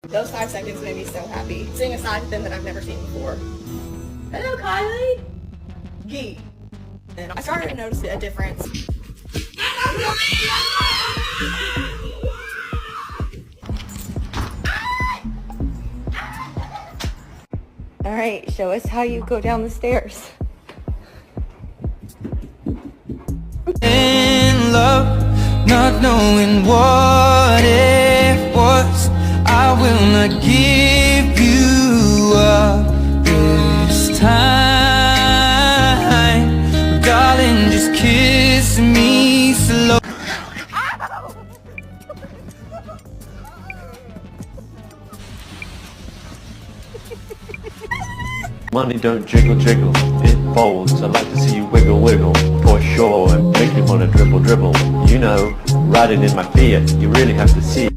Those 5 seconds made me so happy. Seeing a side of them that I've never seen before. Hello, Kylie. Gee. And I started to notice a difference. All right, show us how you go down the stairs. In love, not knowing what it was, I will not give you up this time. Darling, just kiss me slow. Money don't jiggle jiggle, it folds. I like to see you wiggle wiggle, for sure, and make me wanna dribble dribble. You know, riding in my Fiat, you really have to see.